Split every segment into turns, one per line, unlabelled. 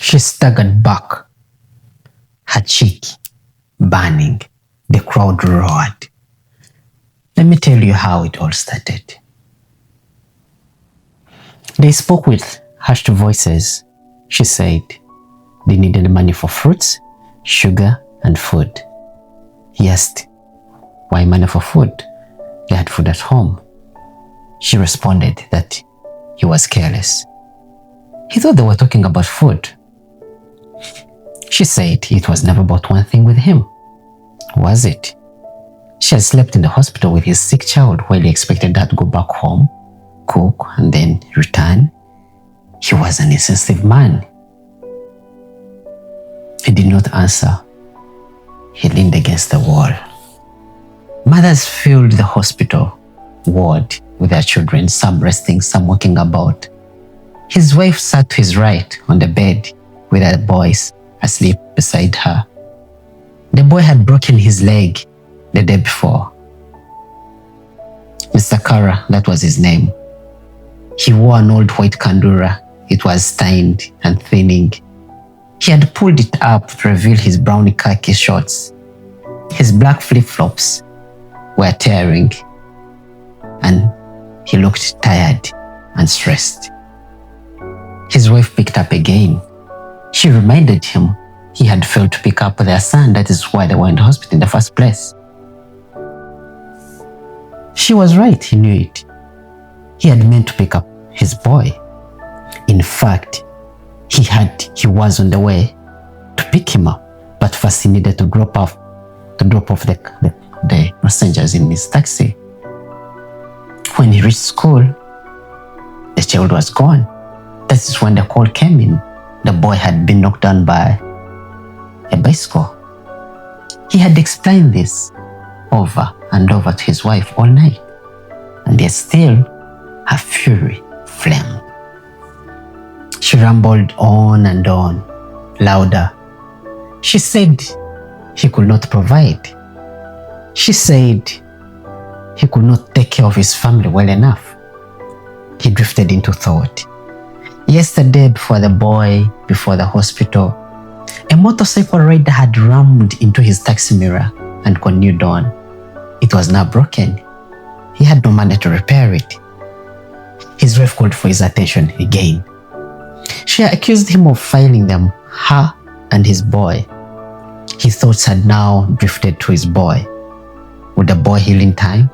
She staggered back, her cheek burning. The crowd roared. Let me tell you how it all started. They spoke with hushed voices. She said they needed money for fruits, sugar, and food. He asked, why money for food? They had food at home. She responded that he was careless. He thought they were talking about food. She said it was never about one thing with him. Was it? She had slept in the hospital with his sick child while he expected her to go back home, cook, and then return. He was an insensitive man. He did not answer. He leaned against the wall. Mothers filled the hospital ward with their children, some resting, some walking about. His wife sat to his right on the bed with her boys asleep beside her. The boy had broken his leg the day before. Mr. Kara, that was his name. He wore an old white kandura. It was stained and thinning. He had pulled it up to reveal his brown khaki shorts. His black flip-flops were tearing, and he looked tired and stressed. His wife picked up again. She reminded him he had failed to pick up their son. That is why they were in the hospital in the first place. She was right, he knew it. He had meant to pick up his boy. In fact, he was on the way to pick him up, but first he needed to drop off the passengers in his taxi. When he reached school, the child was gone. That is when the call came in. The boy had been knocked down by a bicycle. He had explained this over and over to his wife all night, and yet still her fury flamed. She rambled on and on, louder. She said he could not provide. She said he could not take care of his family well enough. He drifted into thought. Yesterday, before the hospital, a motorcycle rider had rammed into his taxi mirror and continued on. It was now broken. He had no money to repair it. His wife called for his attention again. She accused him of failing them, her and his boy. His thoughts had now drifted to his boy. Would the boy heal in time?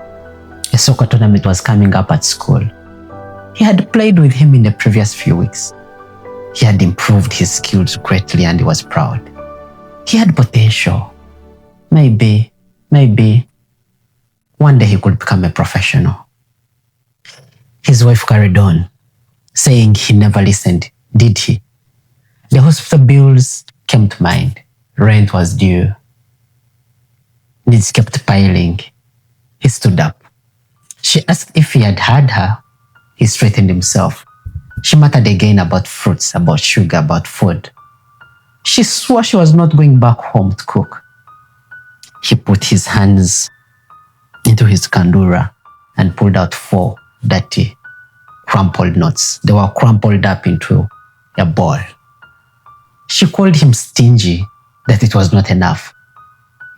A soccer tournament was coming up at school. He had played with him in the previous few weeks. He had improved his skills greatly and he was proud. He had potential. Maybe, one day he could become a professional. His wife carried on, saying he never listened, did he? The hospital bills came to mind. Rent was due. Needs kept piling. He stood up. She asked if he had heard her. He straightened himself. She muttered again about fruits, about sugar, about food. She swore she was not going back home to cook. He put his hands into his kandura and pulled out 4 dirty, crumpled notes. They were crumpled up into a ball. She called him stingy, that it was not enough.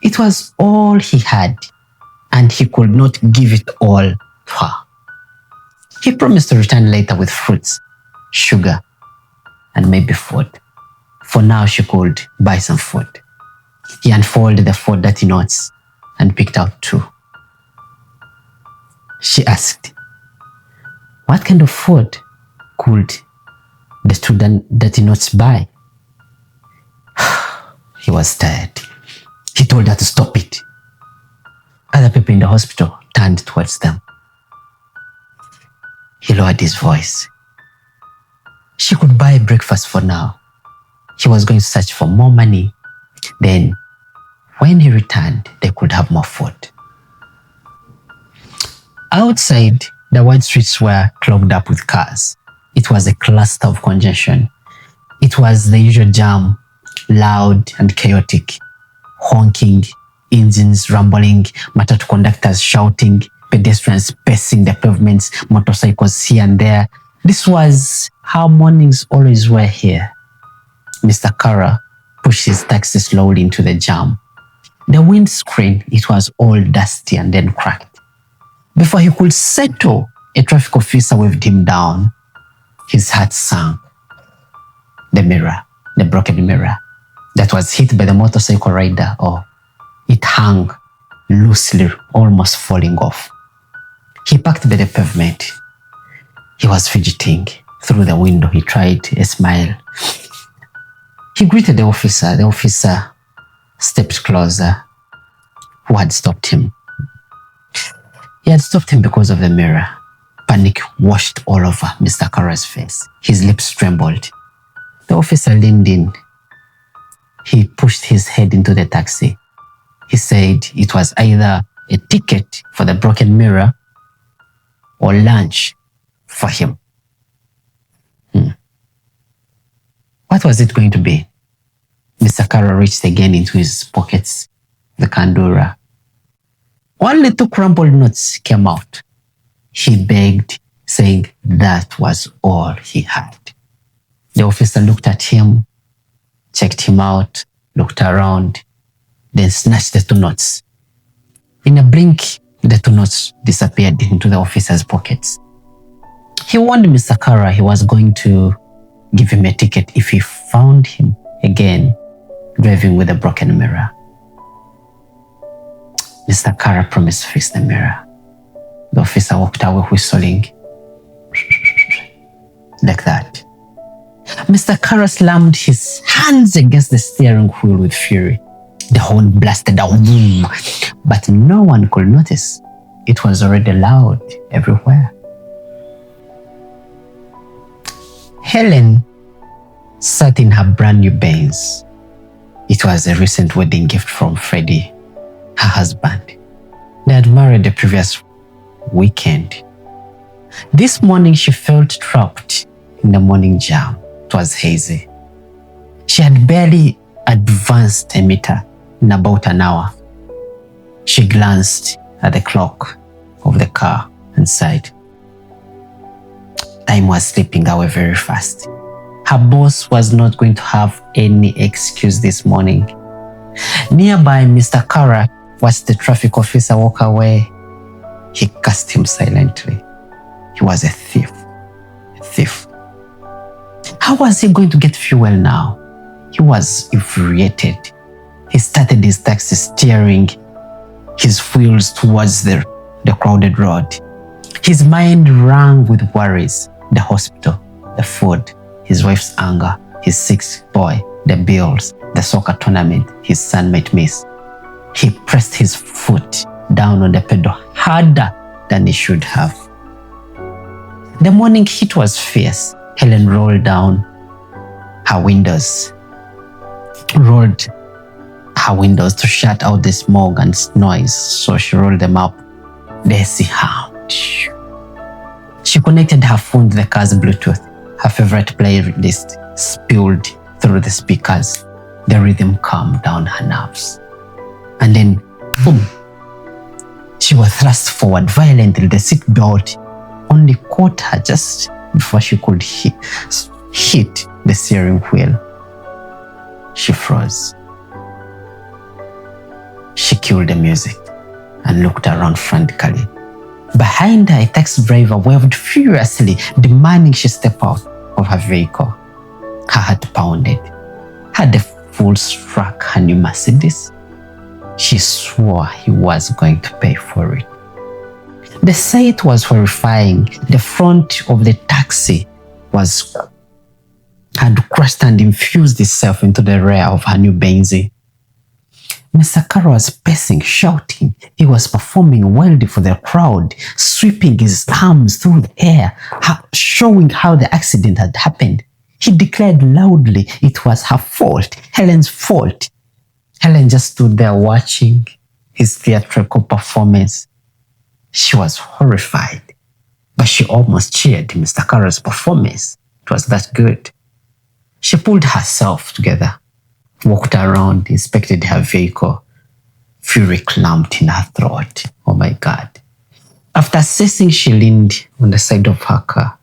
It was all he had, and he could not give it all to her. He promised to return later with fruits, sugar, and maybe food. For now, she could buy some food. He unfolded the 4 dirty notes and picked out 2. She asked, what kind of food could the 2 dirty notes buy? He was tired. He told her to stop it. Other people in the hospital turned towards them. He lowered his voice. She could buy breakfast for now. He was going to search for more money. Then, when he returned, they could have more food. Outside, the wide streets were clogged up with cars. It was a cluster of congestion. It was the usual jam, loud and chaotic, honking, engines rumbling, matatu conductors shouting, pedestrians pacing the pavements, motorcycles here and there. This was how mornings always were here. Mr. Kara pushed his taxi slowly into the jam. The windscreen, it was all dusty and then cracked. Before he could settle, a traffic officer waved him down. His heart sank. The broken mirror that was hit by the motorcycle rider, it hung loosely, almost falling off. He parked by the pavement. He was fidgeting. Through the window, he tried a smile. He greeted the officer. The officer stepped closer. Who had stopped him? He had stopped him because of the mirror. Panic washed all over Mr. Kara's face. His lips trembled. The officer leaned in. He pushed his head into the taxi. He said it was either a ticket for the broken mirror or lunch for him. What was it going to be? Mr. Kara reached again into his pockets, the kandura. Only 2 crumpled notes came out. He begged, saying that was all he had. The officer looked at him, checked him out, looked around, then snatched the 2 notes. In a blink, the 2 notes disappeared into the officer's pockets. He warned Mr. Kara he was going to give him a ticket if he found him again driving with a broken mirror. Mr. Kara promised to fix the mirror. The officer walked away whistling like that. Mr. Kara slammed his hands against the steering wheel with fury. The horn blasted out, boom, but no one could notice. It was already loud everywhere. Helen sat in her brand new Benz. It was a recent wedding gift from Freddie, her husband. They had married the previous weekend. This morning she felt trapped in the morning jam. It was hazy. She had barely advanced a meter in about an hour. She glanced at the clock of the car and sighed. Time was slipping away very fast. Her boss was not going to have any excuse this morning. Nearby, Mr. Kara watched the traffic officer walk away. He cursed him silently. He was a thief. A thief. How was he going to get fuel now? He was infuriated. He started his taxi, steering his wheels towards the crowded road. His mind rang with worries. The hospital, the food, his wife's anger, his sick boy, the bills, the soccer tournament his son might miss. He pressed his foot down on the pedal harder than he should have. The morning heat was fierce. Helen rolled her windows to shut out the smog and noise, so she rolled them up. The AC hummed. She connected her phone to the car's Bluetooth. Her favorite playlist spilled through the speakers. The rhythm calmed down her nerves. And then, boom, she was thrust forward violently. The seatbelt only caught her just before she could hit the steering wheel. She froze. She killed the music and looked around frantically. Behind her, a taxi driver waved furiously, demanding she step out of her vehicle. Her heart pounded. Had the fool struck her new Mercedes? She swore he was going to pay for it. The sight was horrifying. The front of the taxi had crushed and infused itself into the rear of her new Benz. Mr. Kara was pacing, shouting. He was performing wildly for the crowd, sweeping his arms through the air, showing how the accident had happened. He declared loudly it was her fault, Helen's fault. Helen just stood there watching his theatrical performance. She was horrified, but she almost cheered Mr. Kara's performance. It was that good. She pulled herself together, walked around, inspected her vehicle. Fury clamped in her throat. Oh my God. After assessing, she leaned on the side of her car.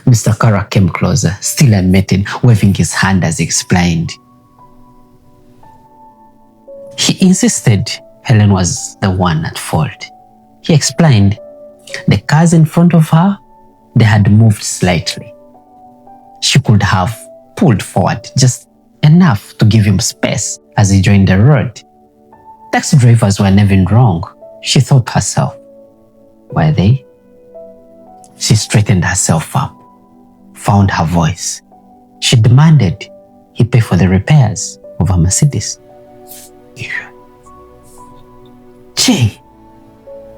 Mr. Kara came closer, still unmated, waving his hand as he explained. He insisted Helen was the one at fault. He explained the cars in front of her, they had moved slightly. She could have pulled forward just enough to give him space as he joined the road. Taxi drivers were never wrong, she thought to herself. Were they? She straightened herself up, found her voice. She demanded he pay for the repairs of her Mercedes. Jay,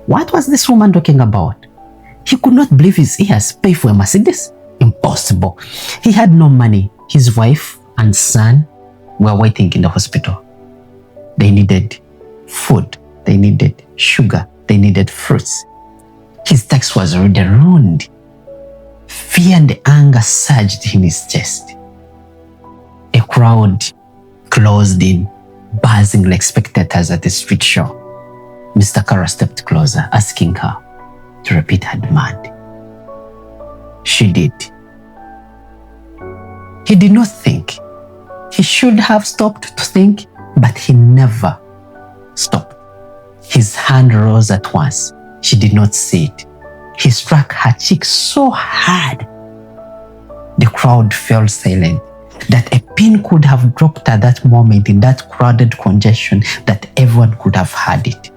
what was this woman talking about? He could not believe his ears. Pay for a Mercedes? Impossible. He had no money. His wife and son were waiting in the hospital. They needed food. They needed sugar. They needed fruits. His tax was already ruined. Fear and anger surged in his chest. A crowd closed in, buzzing like spectators at a street show. Mr. Kara stepped closer, asking her to repeat her demand. She did. He did not think. He should have stopped to think, but he never stopped. His hand rose at once. She did not see it. He struck her cheek so hard. The crowd fell silent. That a pin could have dropped at that moment in that crowded congestion, that everyone could have heard it.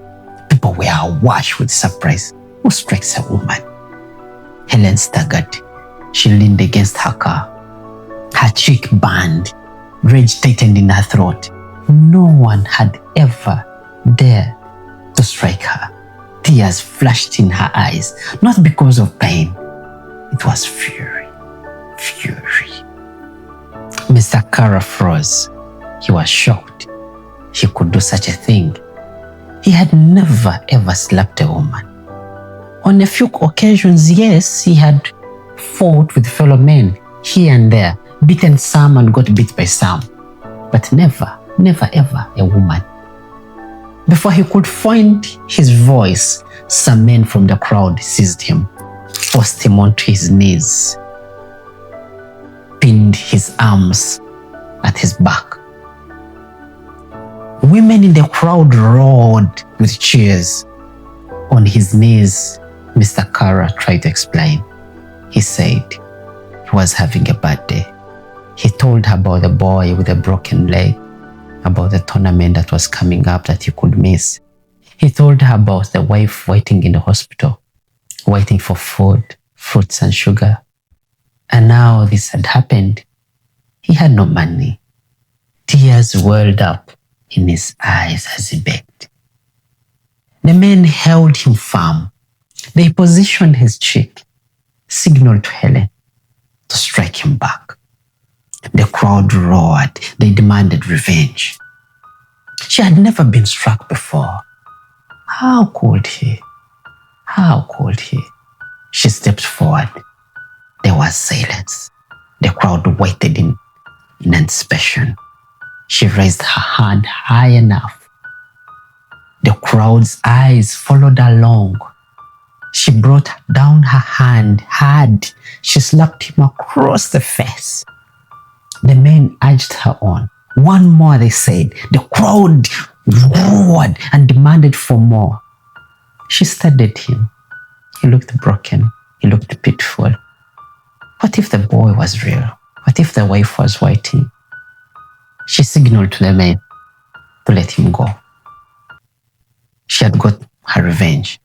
People were awash with surprise. Who strikes a woman? Helen staggered. She leaned against her car. Her cheek burned. Rage tightened in her throat. No one had ever dared to strike her. Tears flashed in her eyes, not because of pain. It was fury. Fury. Mr. Kara froze. He was shocked. He could do such a thing. He had never ever slapped a woman. On a few occasions, yes, he had fought with fellow men here and there, beaten some and got beat by some. But never ever a woman. Before he could find his voice, some men from the crowd seized him, forced him onto his knees, pinned his arms at his back. Women in the crowd roared with cheers. On his knees, Mr. Kara tried to explain. He said he was having a bad day. He told her about the boy with a broken leg, about the tournament that was coming up that he could miss. He told her about the wife waiting in the hospital, waiting for food, fruits and sugar. And now this had happened. He had no money. Tears welled up in his eyes as he begged. The men held him firm. They positioned his cheek, signaled to Helen to strike him back. The crowd roared. They demanded revenge. She had never been struck before. How could he? How could he? She stepped forward. There was silence. The crowd waited in anticipation. She raised her hand high enough. The crowd's eyes followed along. She brought down her hand hard. She slapped him across the face. The men urged her on. One more, they said. The crowd roared and demanded for more. She stared at him. He looked broken. He looked pitiful. What if the boy was real? What if the wife was waiting? She signaled to the men to let him go. She had got her revenge.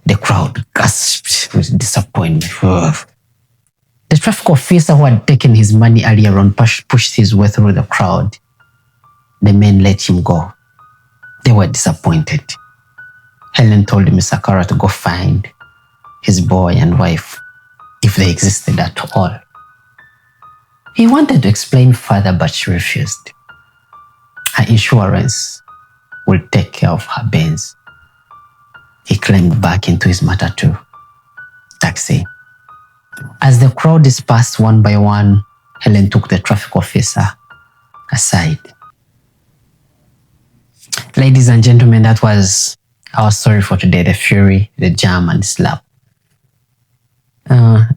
The crowd gasped with disappointment. The traffic officer who had taken his money earlier on pushed his way through the crowd. The men let him go. They were disappointed. Helen told Mr. Kara to go find his boy and wife, if they existed at all. He wanted to explain further, but she refused. Her insurance would take care of her bins. He climbed back into his matatu taxi. As the crowd dispersed one by one, Helen took the traffic officer aside. Ladies and gentlemen, that was our story for today, the fury, the jam and slap.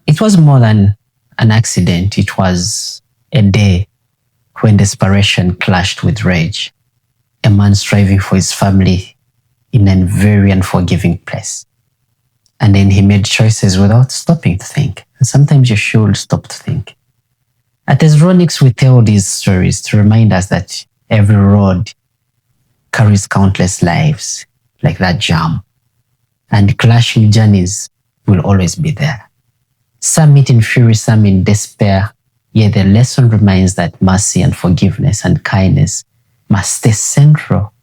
It was more than an accident. It was a day when desperation clashed with rage. A man striving for his family in a very unforgiving place. And then he made choices without stopping to think. And sometimes you should stop to think. At EzroniX, we tell these stories to remind us that every road carries countless lives, like that jam. And clashing journeys will always be there. Some meet in fury, some in despair. Yet the lesson remains that mercy and forgiveness and kindness must stay central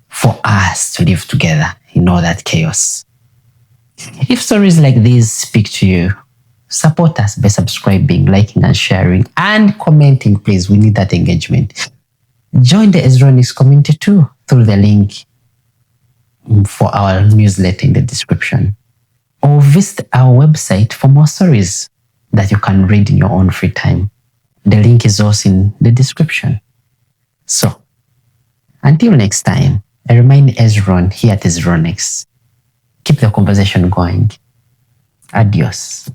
for us to live together in all that chaos. If stories like these speak to you, support us by subscribing, liking and sharing and commenting, please. We need that engagement. Join the EzroniX community too through the link for our newsletter in the description. Or visit our website for more stories that you can read in your own free time. The link is also in the description. So, until next time, I remain Ezron here at EzroniX. Keep the conversation going. Adios.